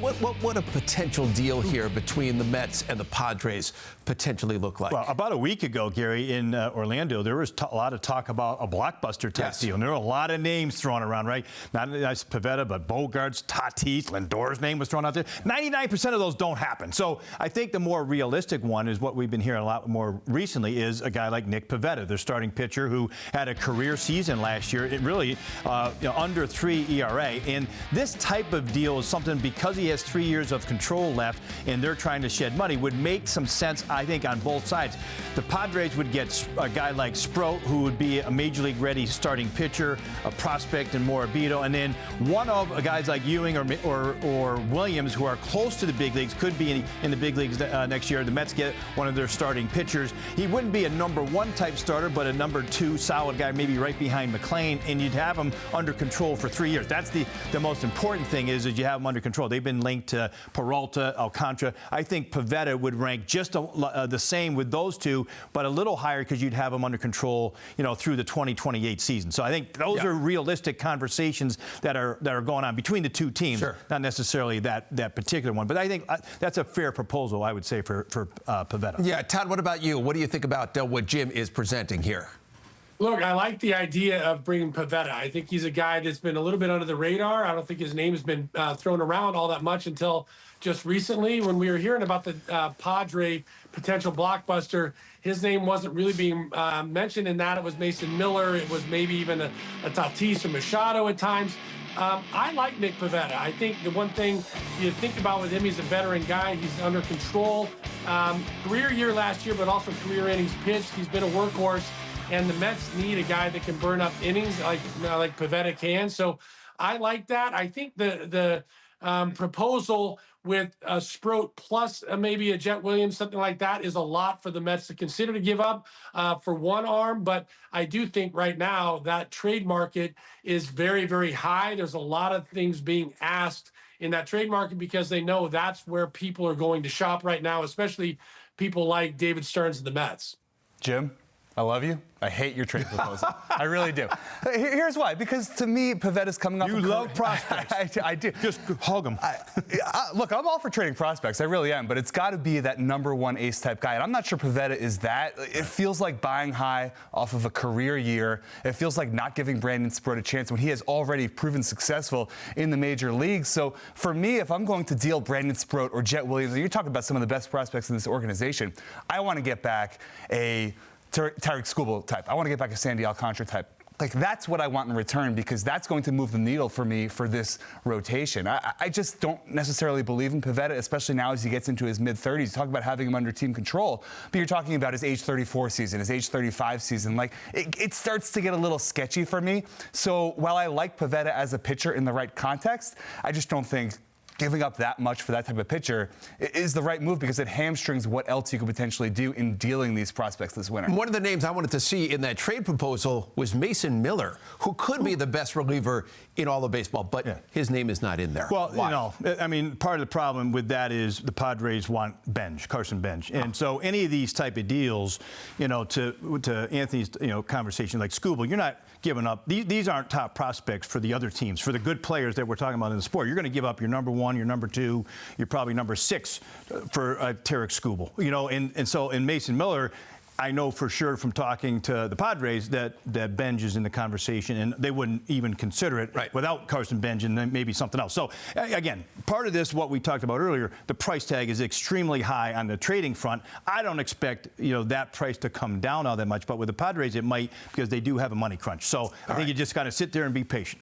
What a potential deal here between the Mets and the Padres potentially look like? Well, about a week ago, Gary, in Orlando, there was a lot of talk about a blockbuster type deal. And there were a lot of names thrown around, right? Not just Pivetta, but Bogarts, Tatis, Lindor's name was thrown out there. 99% of those don't happen. So I think the more realistic one is what we've been hearing a lot more recently is a guy like Nick Pivetta, their starting pitcher who had a career season last year. It really under 3 ERA. And this type of deal is something because he has 3 years of control left and they're trying to shed money would make some sense, I think, on both sides. The Padres would get a guy like Sproat, who would be a major league ready starting pitcher, a prospect in Morabito, and then one of guys like Ewing or Williams, who are close to the big leagues, could be in the big leagues next year. The Mets get one of their starting pitchers. He wouldn't be a number 1 type starter, but a number 2 solid guy, maybe right behind McLean, and you'd have him under control for 3 years. That's the most important thing is that you have him under control. They've been linked to Peralta, Alcantara. I think Pivetta would rank just the same with those two, but a little higher because you'd have them under control, through the 2028 season. So I think those are realistic conversations that are going on between the two teams, not necessarily that particular one. But I think that's a fair proposal, I would say, for Pivetta. Yeah, Todd, what about you? What do you think about what Jim is presenting here? Look, I like the idea of bringing Pivetta. I think he's a guy that's been a little bit under the radar. I don't think his name has been thrown around all that much until just recently. When we were hearing about the Padre potential blockbuster, his name wasn't really being mentioned in that. It was Mason Miller. It was maybe even a Tatis or Machado at times. I like Nick Pivetta. I think the one thing you think about with him, he's a veteran guy. He's under control. Career year last year, but also career innings pitched. He's been a workhorse. And the Mets need a guy that can burn up innings like Pivetta can. So I like that. I think the proposal with Sproat plus maybe a Jet Williams, something like that, is a lot for the Mets to consider to give up for one arm. But I do think right now that trade market is very, very high. There's a lot of things being asked in that trade market because they know that's where people are going to shop right now, especially people like David Stearns and the Mets. Jim, I love you. I hate your trade proposal. I really do. Here's why. Because to me, Pivetta's coming off. You love prospects. I do. Just hug them. Look, I'm all for trading prospects. I really am. But it's got to be that number 1 ace type guy. And I'm not sure Pivetta is that. It feels like buying high off of a career year. It feels like not giving Brandon Sproat a chance when he has already proven successful in the major leagues. So for me, if I'm going to deal Brandon Sproat or Jet Williams, and you're talking about some of the best prospects in this organization, I want to get back a Tarik Skubal type. I want to get back a Sandy Alcantara type. Like, that's what I want in return because that's going to move the needle for me for this rotation. I just don't necessarily believe in Pivetta, especially now as he gets into his mid-30s. You talk about having him under team control, but you're talking about his age 34 season, his age 35 season. Like, it starts to get a little sketchy for me. So while I like Pivetta as a pitcher in the right context, I just don't think giving up that much for that type of pitcher is the right move because it hamstrings what else you could potentially do in dealing these prospects this winter. One of the names I wanted to see in that trade proposal was Mason Miller, who could be the best reliever in all of baseball, but his name is not in there. Well, Why? I mean, part of the problem with that is the Padres want Carson Bench. And so any of these type of deals, to Anthony's, conversation like Skubal, you're not giving up. These aren't top prospects for the other teams, for the good players that we're talking about in the sport. You're going to give up your number 1, your number 2, you're probably number 6 for Tarik Skubal. And so in Mason Miller, I know for sure from talking to the Padres that Benj is in the conversation, and they wouldn't even consider it without Carson Benj and then maybe something else. So, again, part of this, what we talked about earlier, the price tag is extremely high on the trading front. I don't expect, that price to come down all that much, but with the Padres, it might because they do have a money crunch. So I think you just got to sit there and be patient.